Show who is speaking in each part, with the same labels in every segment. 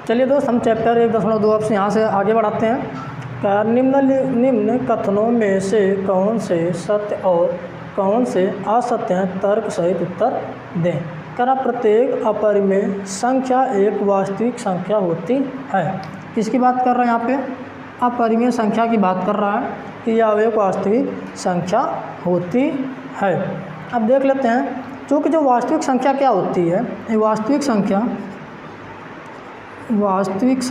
Speaker 1: चलिए दोस्त, हम चैप्टर 1.2 अब से यहाँ से आगे बढ़ाते हैं। निम्न कथनों में से कौन से सत्य और कौन से असत्य हैं, तर्क सहित उत्तर दें। करा प्रत्येक अपरिमेय संख्या एक वास्तविक संख्या होती है। किसकी बात कर रहा है यहाँ पे? अपरिमेय संख्या की बात कर रहा है कि यह एक वास्तविक संख्या होती है। अब देख लेते हैं, चूँकि जो वास्तविक संख्या क्या होती है, ये वास्तविक संख्या वास्तविक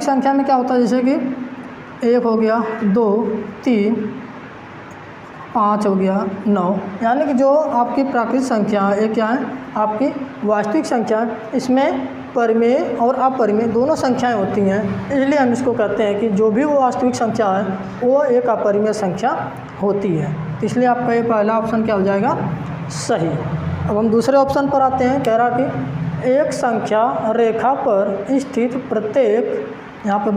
Speaker 1: संख्या में क्या होता है, जैसे कि 1 हो गया, 2, 3, 5 हो गया, 9, यानी कि जो आपकी प्राकृतिक संख्या है, ये क्या है? आपकी वास्तविक संख्या है। इसमें परिमेय और अपरिमेय दोनों संख्याएं होती हैं, इसलिए हम इसको कहते हैं कि जो भी वो वास्तविक संख्या है वो एक अपरिमेय संख्या होती है। इसलिए आपका ये पहला ऑप्शन क्या हो जाएगा? सही। अब हम दूसरे ऑप्शन पर आते हैं। कह रहा कि एक संख्या रेखा पर स्थित प्रत्येक, यहाँ पे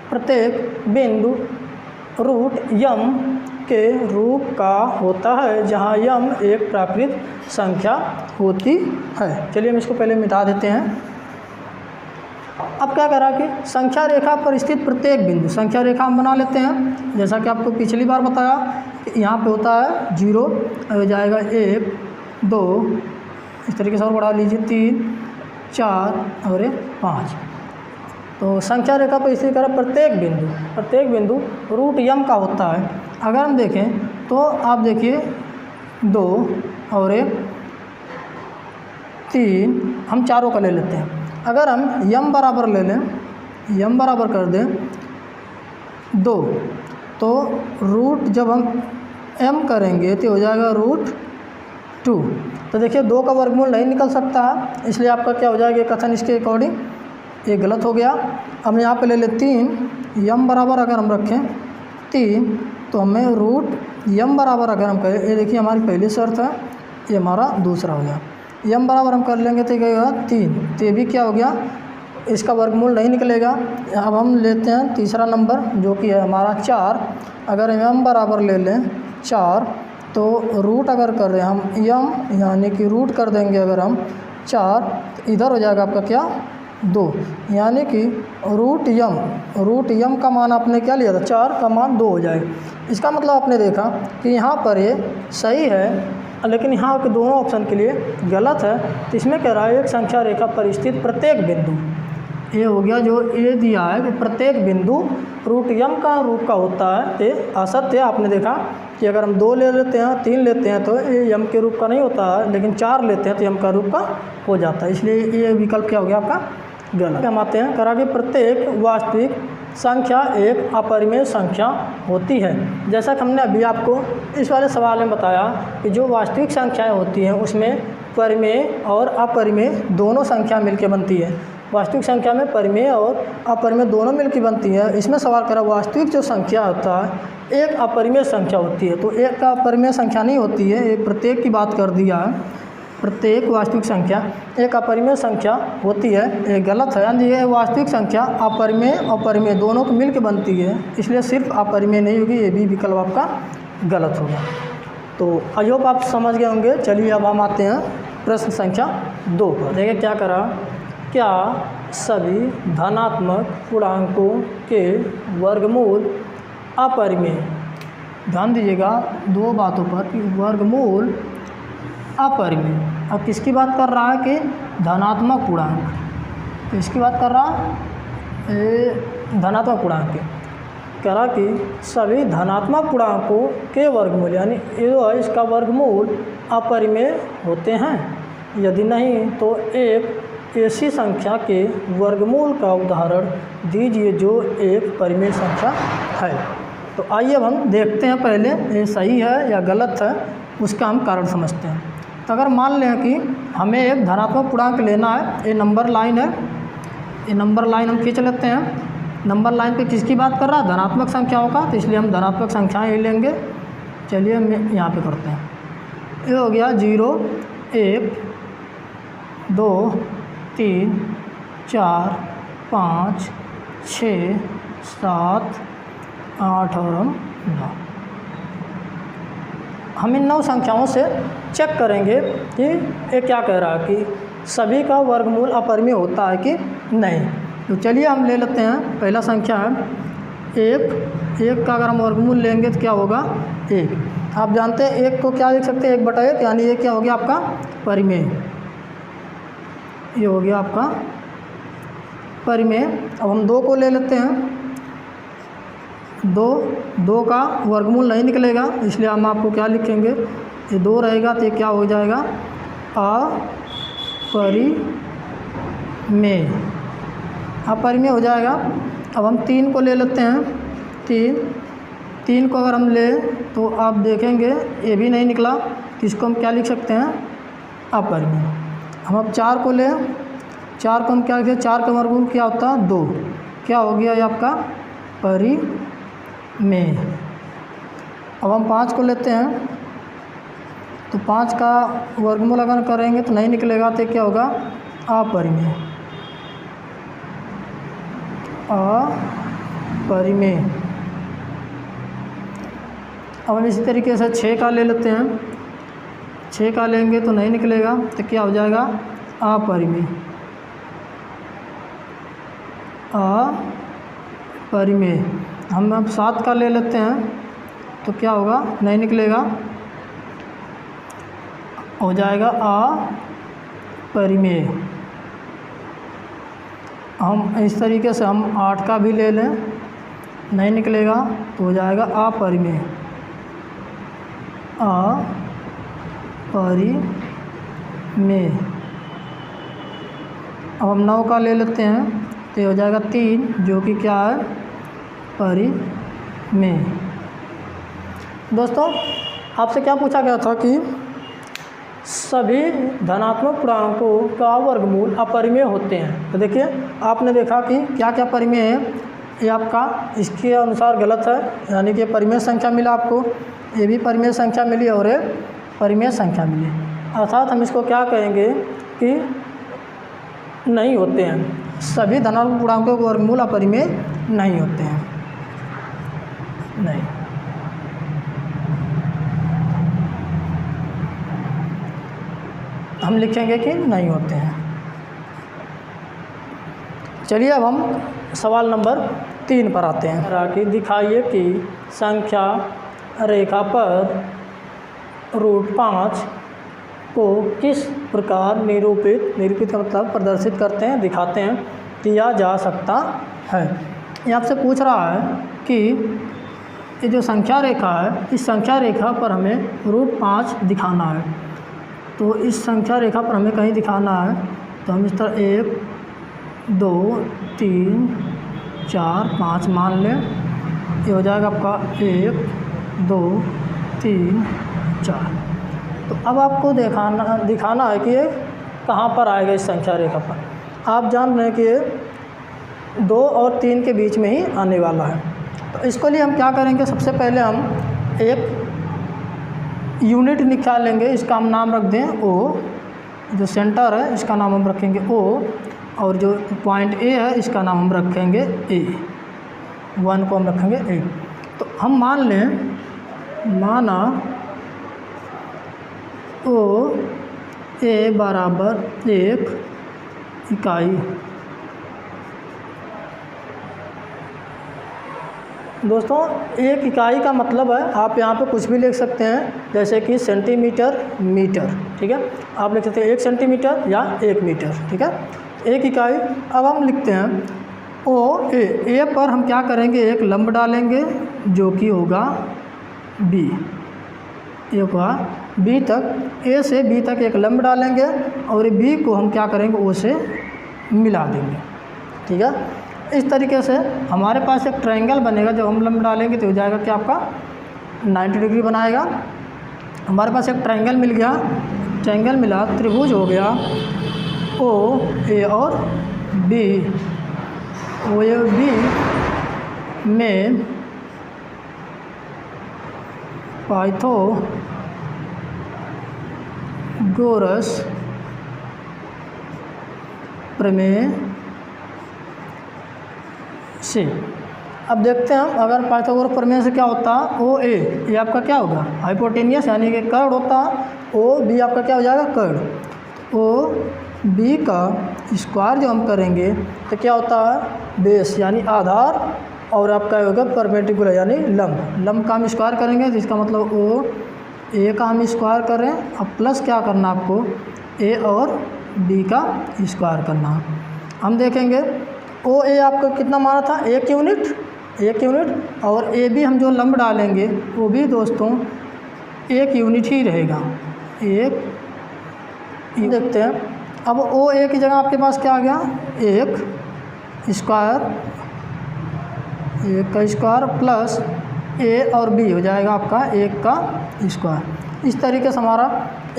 Speaker 1: प्रत्येक बिंदु रूट यम के रूप का होता है, जहाँ यम एक प्राकृतिक संख्या होती है। चलिए हम इसको पहले मिटा देते हैं। अब क्या करा कि संख्या रेखा पर स्थित प्रत्येक बिंदु, संख्या रेखा हम बना लेते हैं। जैसा कि आपको पिछली बार बताया कि यहाँ पे होता है 0, हो जाएगा 1, 2, इस तरीके से और बढ़ा लीजिए 3, 4 और 5। तो संख्या रेखा पर इसी तरह प्रत्येक बिंदु रूट यम का होता है। अगर हम देखें तो आप देखिए 2 और 3, हम चारों का ले लेते हैं। अगर हम यम बराबर ले लें, यम बराबर कर दें 2, तो रूट जब हम m करेंगे तो हो जाएगा √2। तो देखिए 2 का वर्गमूल नहीं निकल सकता है, इसलिए आपका क्या हो जाएगा कथन इसके अकॉर्डिंग ये गलत हो गया। अब यहाँ पे ले लें 3, यम बराबर अगर हम रखें 3, तो हमें √m बराबर अगर हम कहें, ये देखिए हमारी पहली शर्त है, ये हमारा दूसरा हो गया। यम बराबर हम कर लेंगे तो क्या होगा 3, तो ये भी क्या हो गया, इसका वर्गमूल नहीं निकलेगा। अब हम लेते हैं तीसरा नंबर जो कि है हमारा 4। अगर m बराबर ले लें 4, तो रूट अगर कर रहे हैं हम m, यानी कि रूट कर देंगे अगर हम 4, तो इधर हो जाएगा आपका क्या 2, यानी कि रूट यम का मान आपने क्या लिया था, 4 का मान 2 हो जाएगा। इसका मतलब आपने देखा कि यहाँ पर ये सही है, लेकिन यहाँ के दोनों ऑप्शन के लिए गलत है। तो इसमें कह रहा है एक संख्या रेखा पर स्थित प्रत्येक बिंदु, ये हो गया जो ये दिया है कि प्रत्येक बिंदु रूट यम का रूप का होता है, ये असत्य है। आपने देखा कि अगर हम 2 ले लेते हैं, 3 लेते हैं तो ये यम के रूप का नहीं होता है, लेकिन 4 लेते हैं तो यम का रूप का हो जाता है, इसलिए ये विकल्प क्या हो गया आपका गलत। हम आते हैं, करा कि प्रत्येक वास्तविक संख्या एक अपरिमेय संख्या होती है। जैसा कि हमने अभी आपको इस वाले सवाल में बताया कि जो वास्तविक संख्याएं होती हैं उसमें परिमेय और अपरिमेय दोनों संख्या मिलकर बनती है। वास्तविक संख्या में परिमेय और अपरिमेय दोनों मिलकर बनती है। इसमें सवाल करा वास्तविक जो संख्या होता है एक अपरिमेय संख्या होती है, तो एक का अपरिमेय संख्या नहीं होती है, एक प्रत्येक की बात कर दिया है। प्रत्येक वास्तविक संख्या एक अपरिमेय संख्या होती है, ये गलत है। यानी ये वास्तविक संख्या अपरिमेय और परिमेय दोनों को मिलकर बनती है, इसलिए सिर्फ अपरिमेय नहीं होगी, ये भी विकल्प आपका गलत होगा। तो आई होप आप समझ गए होंगे। चलिए अब हम आते हैं प्रश्न संख्या 2 पर। देखिए क्या करा, क्या सभी धनात्मक पूर्णांकों के वर्गमूल अपरिमेय? ध्यान दीजिएगा 2 बातों पर कि वर्गमूल अपरिमेय। अब किसकी बात कर रहा है कि धनात्मक पूर्णांक, तो इसकी बात कर रहा है धनात्मक पूर्णांक की। कह रहा कि सभी धनात्मक पूर्णांकों के वर्गमूल, यानी ये जो है इसका वर्गमूल अपरिमेय होते हैं। यदि नहीं तो एक ऐसी संख्या के वर्गमूल का उदाहरण दीजिए जो एक परिमेय संख्या है। तो आइए अब हम देखते हैं पहले ये सही है या गलत है, उसका हम कारण समझते हैं। तो अगर मान लें कि हमें एक धनात्मक पूर्णांक लेना है, ये नंबर लाइन है, ये नंबर लाइन हम खींच लेते हैं। नंबर लाइन पे किसकी बात कर रहा है? धनात्मक संख्याओं का, तो इसलिए हम धनात्मक संख्याएं ही लेंगे। चलिए हम यहाँ पे करते हैं। ये हो गया 0, 1, 2, 3, 4, 5, 6, 7, 8 और 9। हम इन 9 संख्याओं से चेक करेंगे कि ये क्या कह रहा है कि सभी का वर्गमूल अपरिमेय होता है कि नहीं। तो चलिए हम ले लेते हैं। पहला संख्या है 1 का अगर हम वर्गमूल लेंगे तो क्या होगा 1। आप जानते हैं 1 को क्या लिख सकते हैं 1/1, यानी ये क्या हो गया आपका परिमेय, ये हो गया आपका परिमेय। अब हम 2 को ले लेते हैं। 2 का वर्गमूल नहीं निकलेगा, इसलिए हम आपको क्या लिखेंगे, ये 2 रहेगा तो ये क्या हो जाएगा अपरिमेय हो जाएगा। अब हम 3 को ले लेते हैं। 3 को अगर हम ले तो आप देखेंगे ये भी नहीं निकला, तो इसको हम क्या लिख सकते हैं अपरिमेय। हम अब 4 को लें। 4 को हम क्या लिखें, 4 का वर्गमूल क्या होता है 2, क्या हो गया ये आपका परिमेय। अब हम 5 को लेते हैं। तो 5 का वर्गमूल अगर करेंगे तो नहीं निकलेगा, तो क्या होगा अपरिमेय। अब हम इसी तरीके से 6 का ले लेते हैं। 6 का लेंगे तो नहीं निकलेगा, तो क्या हो जाएगा अपरिमेय। हम अब 7 का ले लेते हैं तो क्या होगा, नहीं निकलेगा, हो जाएगा अपरिमेय। हम इस तरीके से हम 8 का भी ले लें, नहीं निकलेगा तो हो जाएगा अपरिमेय। अब हम 9 का ले लेते हैं तो हो जाएगा 3, जो कि क्या है परिमेय। दोस्तों आपसे क्या पूछा गया था कि सभी धनात्मक पूर्णांकों का वर्गमूल अपरिमेय होते हैं। तो देखिए आपने देखा कि क्या क्या परिमेय है, ये आपका इसके अनुसार गलत है, यानी कि परिमेय संख्या मिला आपको, ये भी परिमेय संख्या मिली और ये परिमेय संख्या मिली, अर्थात हम इसको क्या कहेंगे कि नहीं होते हैं। सभी धनात्मक पूर्णांकों के वर्गमूल अपरिमेय नहीं होते हैं, नहीं। हम लिखेंगे कि नहीं होते हैं। चलिए अब हम सवाल नंबर 3 पर आते हैं। कि दिखाइए कि संख्या रेखा पर √5 को किस प्रकार निरूपित का मतलब प्रदर्शित करते हैं, दिखाते हैं, किया जा सकता है। ये आपसे पूछ रहा है कि ये जो संख्या रेखा है, इस संख्या रेखा पर हमें √5 दिखाना है। तो इस संख्या रेखा पर हमें कहीं दिखाना है, तो हम इस तरह 1 2 3 4 5 मान लें, ये हो जाएगा आपका 1 2 3 4। तो अब आपको दिखाना है कि ये कहाँ पर आएगा इस संख्या रेखा पर। आप जान रहे हैं कि ये 2 और 3 के बीच में ही आने वाला है। तो इसके लिए हम क्या करेंगे, सबसे पहले हम एक यूनिट निकालेंगे, इसका हम नाम रख दें O। जो सेंटर है इसका नाम हम रखेंगे O, और जो पॉइंट A है इसका नाम हम रखेंगे A, 1 को हम रखेंगे A। तो हम मान लें, माना OA बराबर 1 इकाई। दोस्तों 1 इकाई का मतलब है, आप यहाँ पे कुछ भी लिख सकते हैं, जैसे कि सेंटीमीटर मीटर, ठीक है। आप लिख सकते हैं 1 सेंटीमीटर या 1 मीटर, ठीक है, 1 इकाई। अब हम लिखते हैं OA पर हम क्या करेंगे, एक लंब डालेंगे जो कि होगा B। ये होगा B तक, A से B तक एक लंब डालेंगे और B को हम क्या करेंगे O से मिला देंगे, ठीक है। इस तरीके से हमारे पास एक ट्रायंगल बनेगा, जब हम लंब डालेंगे तो हो जाएगा कि आपका 90 डिग्री बनाएगा। हमारे पास एक ट्रायंगल मिल गया, ट्रायंगल मिला, त्रिभुज हो गया OA और B। OAB में पाइथागोरस प्रमेय से अब देखते हैं हम, अगर पाइथागोरस प्रमेय से क्या होता है, ओ ए, ये आपका क्या होगा हाइपोटेनियस यानी कि कर्ड होता है, ओ बी आपका क्या हो जाएगा कर्ड, ओ बी का स्क्वायर जो हम करेंगे तो क्या होता है बेस यानी आधार, और आपका होगा परपेंडिकुलर यानी लंब का हम स्क्वायर करेंगे तो इसका मतलब ओ ए का हम स्क्वायर करें, अब प्लस क्या करना आपको ए और बी का स्क्वायर करना। हम देखेंगे ओ ए आपका कितना माना था 1 यूनिट, और ए बी हम जो लंब डालेंगे वो भी दोस्तों 1 यूनिट ही रहेगा, एक। देखते हैं अब ओ ए की जगह आपके पास क्या आ गया 1 स्क्वायर, 1 का स्क्वायर प्लस ए और बी हो जाएगा आपका 1 का स्क्वायर। इस तरीके से हमारा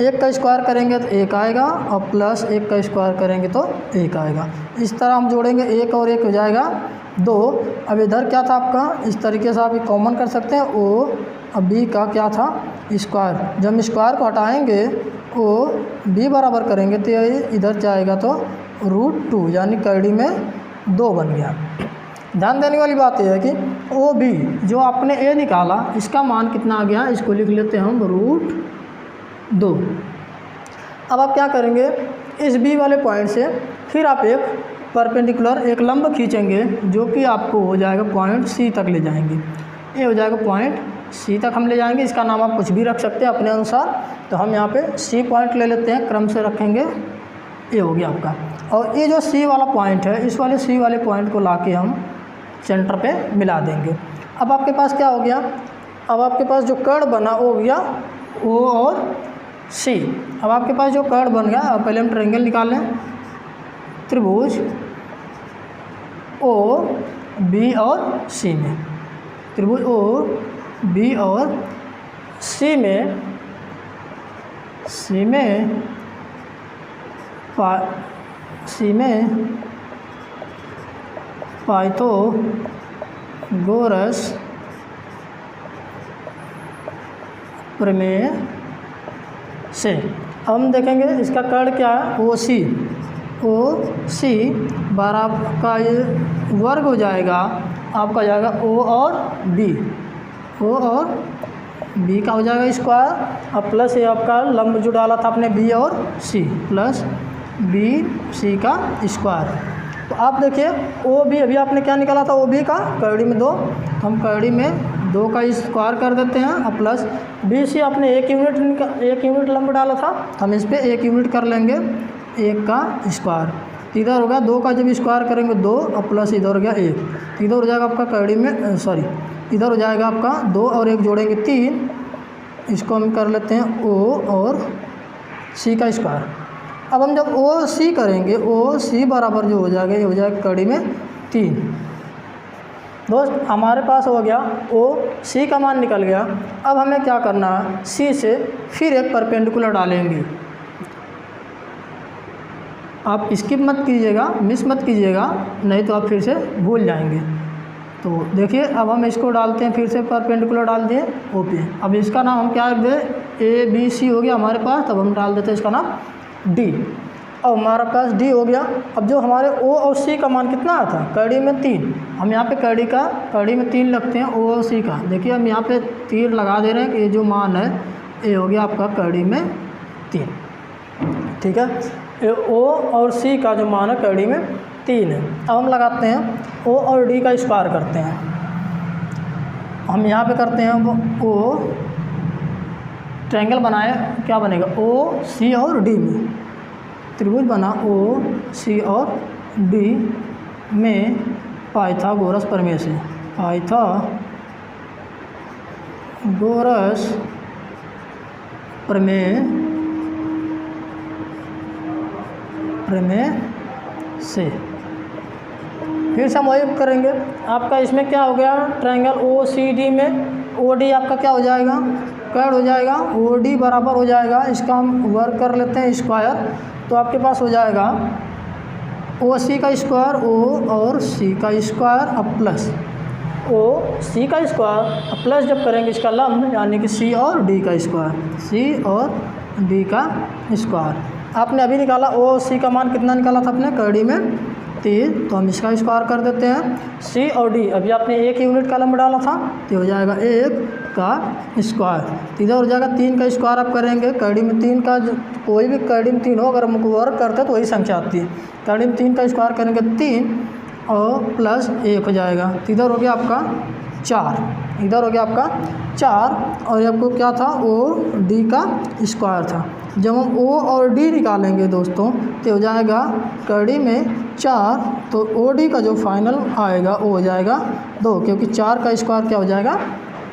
Speaker 1: 1 का स्क्वायर करेंगे तो 1 आएगा और प्लस 1 का स्क्वायर करेंगे तो 1 आएगा। इस तरह हम जोड़ेंगे 1 और 1 हो जाएगा 2। अब इधर क्या था आपका, इस तरीके से आप ये कॉमन कर सकते हैं ओ, अब बी का क्या था स्क्वायर, जब हम स्क्वायर को हटाएंगे ओ बी बराबर करेंगे तो ये इधर जाएगा तो √2 यानी कैडी में 2 बन गया। ध्यान देने वाली बात यह है कि ओ बी जो आपने ए निकाला इसका मान कितना आ गया, इसको लिख लेते हैं हम √2। अब आप क्या करेंगे इस बी वाले पॉइंट से फिर आप एक परपेंडिकुलर एक लंब खींचेंगे जो कि आपको हो जाएगा पॉइंट सी तक ले जाएंगे, ये हो जाएगा पॉइंट सी तक हम ले जाएंगे। इसका नाम आप कुछ भी रख सकते हैं अपने अनुसार, तो हम यहाँ पे सी पॉइंट ले लेते हैं, क्रम से रखेंगे, ये हो गया आपका। और ये जो सी वाला पॉइंट है इस वाले सी वाले पॉइंट को लाके हम सेंटर पे मिला देंगे। अब आपके पास क्या हो गया, अब आपके पास जो कर्ड बना वो हो गया ओ और सी। अब आपके पास जो कर्ड बन गया, अब पहले हम ट्रायंगल निकाल लें, त्रिभुज ओ बी और सी में, त्रिभुज ओ बी और सी में पाइथागोरस प्रमेय से अब हम देखेंगे इसका कर्ड क्या है ओ सी बराबर का ये वर्ग हो जाएगा, आपका जाएगा ओ और बी का हो जाएगा स्क्वायर, और प्लस ये आपका लंब जो डाला था आपने बी और सी प्लस बी सी का स्क्वायर। तो आप देखिए ओ बी अभी आपने क्या निकाला था, ओ बी का कैडी में 2, तो हम कैडी में 2 का स्क्वायर कर देते हैं, और प्लस बी सी आपने 1 यूनिट लंब डाला था, तो हम इस पर 1 यूनिट कर लेंगे, 1 का स्क्वायर। इधर हो गया 2 का जब स्क्वायर करेंगे 2, और प्लस इधर हो गया 1, तो इधर हो जाएगा आपका कैडी में इधर हो जाएगा आपका 2 और 1 जोड़ेंगे 3, इसको हम कर लेते हैं ओ और सी का स्क्वायर। अब हम जब ओ सी करेंगे ओ सी बराबर जो हो जाएगा ये हो जाएगा कैडी में 3। दोस्त हमारे पास हो गया ओ सी का मान निकल गया। अब हमें क्या करना है, सी से फिर एक परपेंडिकुलर डालेंगे। आप स्किप मत कीजिएगा, मिस मत कीजिएगा, नहीं तो आप फिर से भूल जाएंगे। तो देखिए अब हम इसको डालते हैं, फिर से परपेंडिकुलर डाल दिए ओ पे। अब इसका नाम हम क्या रख दें, ए बी सी हो गया हमारे पास, तब हम डाल देते हैं इसका नाम डी। अब हमारे पास डी हो गया। अब जो हमारे ओ और सी का मान कितना आया था, कैडी में 3, हम यहाँ पे कैडी में 3 लगते हैं ओ और सी का। देखिए हम यहाँ पे तीर लगा दे रहे हैं कि ये जो मान है ये हो गया आपका कैडी में 3, ठीक है। ये ओ और सी का जो मान है कैडी में 3 है। अब हम लगाते हैं ओ और डी का स्क्वायर करते हैं, हम यहाँ पे करते हैं ओ, ट्रायंगल बनाए, क्या बनेगा ओ सी और डी में, त्रिभुज बना ओ सी और डी में पाइथागोरस प्रमेय से, पाइथागोरस प्रमेय से फिर से हम वही करेंगे। आपका इसमें क्या हो गया, ट्रायंगल ओ सी डी में ओ डी आपका क्या हो जाएगा, कर्ड हो जाएगा, ओ डी बराबर हो जाएगा, इसका हम वर्क कर लेते हैं स्क्वायर, तो आपके पास हो जाएगा ओ सी का स्क्वायर ओ और सी का स्क्वायर अब प्लस ओ सी का स्क्वायर अब प्लस जब करेंगे इसका लंब यानी कि सी और डी का स्क्वायर, सी और डी का स्क्वायर। आपने अभी निकाला ओ सी का मान कितना निकाला था अपने कैडी में 3, तो हम इसका स्क्वायर कर देते हैं। सी और डी अभी आपने एक यूनिट का लंब डाला था, तो हो जाएगा 1 का स्क्वायर। तो इधर हो जाएगा 3 का स्क्वायर आप करेंगे। कड़ी में 3 का कोई भी कड़ी में 3 हो, अगर हमको वर्क करते हैं तो वही संख्या आती है। कड़ी में 3 का स्क्वायर करेंगे 3 और प्लस 1 हो जाएगा। तो इधर हो गया आपका 4, इधर हो गया आपका 4, और आपको क्या था, ओ डी का स्क्वायर था। जब हम ओ और डी निकालेंगे दोस्तों, तो हो जाएगा कड़ी में 4, तो ओ डी का जो फाइनल आएगा वो हो जाएगा 2, क्योंकि 4 का स्क्वायर क्या हो जाएगा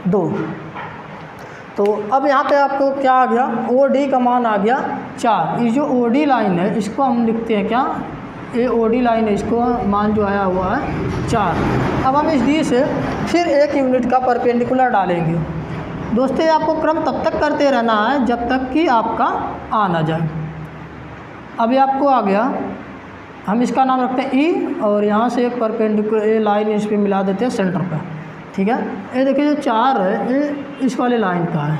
Speaker 1: 2। तो अब यहाँ पे आपको क्या आ गया, ओ डी का मान आ गया 4। ये जो ओ डी लाइन है इसको हम लिखते हैं क्या, ये ओ डी लाइन है, इसको मान जो आया हुआ है 4। अब हम इस डी से फिर 1 यूनिट का परपेंडिकुलर डालेंगे। दोस्तों ये आपको क्रम तब तक करते रहना है जब तक कि आपका आ ना जाए। अभी आपको आ गया, हम इसका नाम रखते हैं ई, और यहाँ से एक परपेंडिकुलर ये लाइन इस पर मिला देते हैं सेंटर पे, ठीक है। ये देखिए जो 4 है ये इस वाले लाइन का है,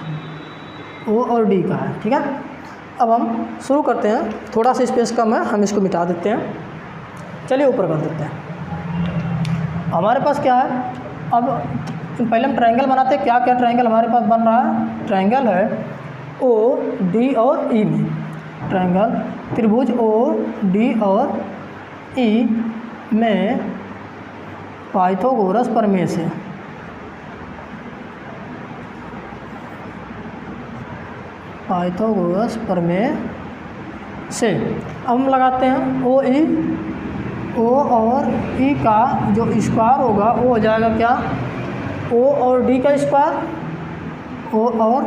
Speaker 1: ओ और डी का है, ठीक है। अब हम शुरू करते हैं, थोड़ा सा स्पेस कम है, हम इसको मिटा देते हैं। चलिए ऊपर कर देते हैं। हमारे पास क्या है, अब पहले हम ट्रायंगल बनाते हैं। क्या क्या ट्रायंगल हमारे पास बन रहा है, ट्रायंगल है ओ डी और ई में, ट्रायंगल त्रिभुज ओ डी और ई में पाइथागोरस प्रमेय से पाइथागोरस प्रमेय से अब हम लगाते हैं ओ ई, ओ और ई का जो स्क्वायर होगा वो हो जाएगा क्या, ओ और डी का स्क्वायर, ओ और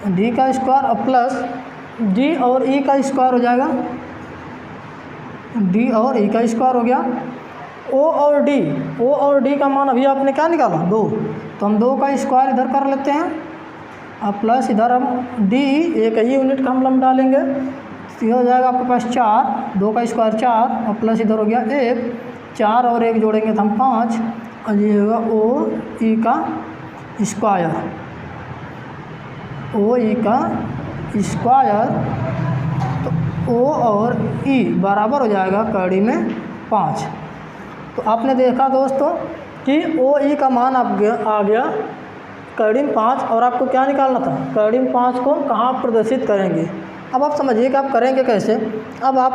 Speaker 1: डी का स्क्वायर और प्लस डी और ई का स्क्वायर हो जाएगा, डी और ई का स्क्वायर हो गया। ओ और डी का मान अभी आपने क्या निकाला 2, तो हम 2 का स्क्वायर इधर कर लेते हैं, अब प्लस इधर हम डी एक ही यूनिट का हम लंब डालेंगे, तो ये हो जाएगा आपके पास 4, 2 का स्क्वायर 4 और प्लस इधर हो गया 1, 4 और 1 जोड़ेंगे तो हम 5, और ये होगा ओ ई का स्क्वायर, ओ ई का स्क्वायर। तो ओ और ई बराबर हो जाएगा कड़ी में 5। तो आपने देखा दोस्तों कि ओ ई का मान आ गया कड़ी में 5, और आपको क्या निकालना था, कड़ी में 5 को कहाँ प्रदर्शित करेंगे। अब आप समझिए कि आप करेंगे कैसे। अब आप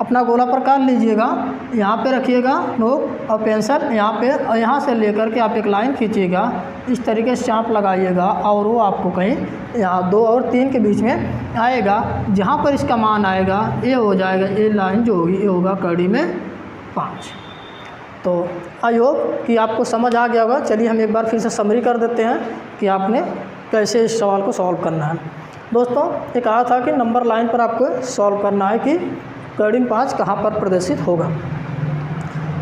Speaker 1: अपना गोला प्रकार लीजिएगा, यहाँ पे रखिएगा नोक और पेंसिल यहाँ पे, और यहाँ से लेकर के आप एक लाइन खींचिएगा, इस तरीके से चाप लगाइएगा, और वो आपको कहीं यहाँ 2 और 3 के बीच में आएगा। जहाँ पर इसका मान आएगा ये हो जाएगा, ये लाइन जो होगी ये होगा कड़ी में 5। तो आई होप कि आपको समझ आ गया होगा। चलिए हम एक बार फिर से समरी कर देते हैं कि आपने कैसे इस सवाल को सॉल्व करना है। दोस्तों ये कहा था कि नंबर लाइन पर आपको सॉल्व करना है कि कड़ी में 5 कहाँ पर प्रदर्शित होगा।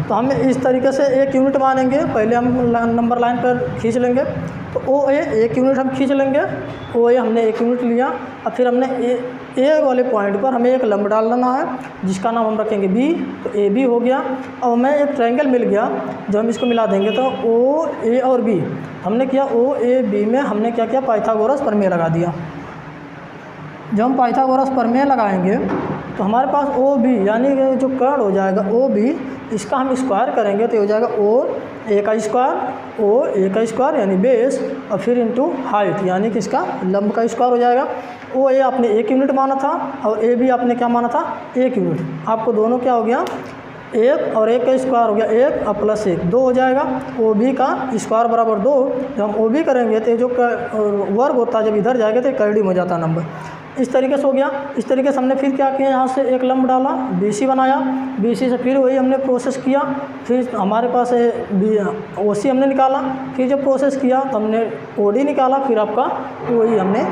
Speaker 1: तो हम इस तरीके से 1 यूनिट मानेंगे, पहले हम नंबर लाइन पर खींच लेंगे, तो ओ ए 1 यूनिट हम खींच लेंगे, ओ ए हमने 1 यूनिट लिया, और फिर हमने ए वाले पॉइंट पर हमें एक लंब डाल देना है जिसका नाम हम रखेंगे बी, तो ए बी हो गया। और हमें एक ट्रायंगल मिल गया, जब हम इसको मिला देंगे तो ओ ए और बी हमने किया, ओ ए बी में हमने क्या किया, पाइथागोरस प्रमेय लगा दिया। जब हम पाइथागोरस प्रमेय लगाएंगे तो हमारे पास ओ बी यानी जो कर्ण हो जाएगा ओ बी, इसका हम स्क्वायर करेंगे तो हो जाएगा ओ ए का स्क्वायर यानी बेस, और फिर इंटू हाइट यानी कि इसका लंब का स्क्वायर हो जाएगा। ओ ए आपने 1 यूनिट माना था और ए बी आपने क्या माना था 1 यूनिट। आपको दोनों क्या हो गया, 1 और 1 का स्क्वायर हो गया 1 और प्लस 1 2 हो जाएगा। ओ बी का स्क्वायर बराबर 2। जब हम ओ बी करेंगे तो जो वर्ग होता है जब इधर जाएगा तो कर्डिम हो जाता है नंबर। इस तरीके से हो गया। इस तरीके से हमने फिर क्या किया, यहाँ से एक लंब डाला, BC बनाया, BC से फिर वही हमने प्रोसेस किया, फिर हमारे पास OC हमने निकाला, फिर जब प्रोसेस किया तो हमने OD निकाला, फिर आपका वही हमने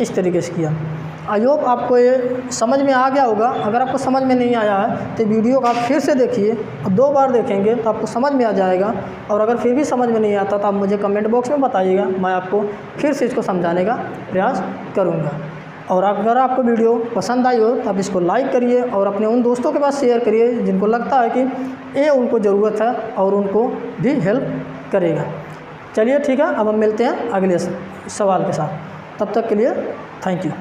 Speaker 1: इस तरीके से किया। आई होप आपको ये समझ में आ गया होगा। अगर आपको समझ में नहीं आया है तो वीडियो को आप फिर से देखिए और 2 बार देखेंगे तो आपको समझ में आ जाएगा। और अगर फिर भी समझ में नहीं आता तो आप मुझे कमेंट बॉक्स में बताइएगा, मैं आपको फिर से इसको समझाने का प्रयास करूँगा। और अगर आपको वीडियो पसंद आई हो तो आप इसको लाइक करिए और अपने उन दोस्तों के पास शेयर करिए जिनको लगता है कि ये उनको ज़रूरत है और उनको भी हेल्प करेगा। चलिए ठीक है, अब हम मिलते हैं अगले सवाल के साथ। तब तक के लिए थैंक यू।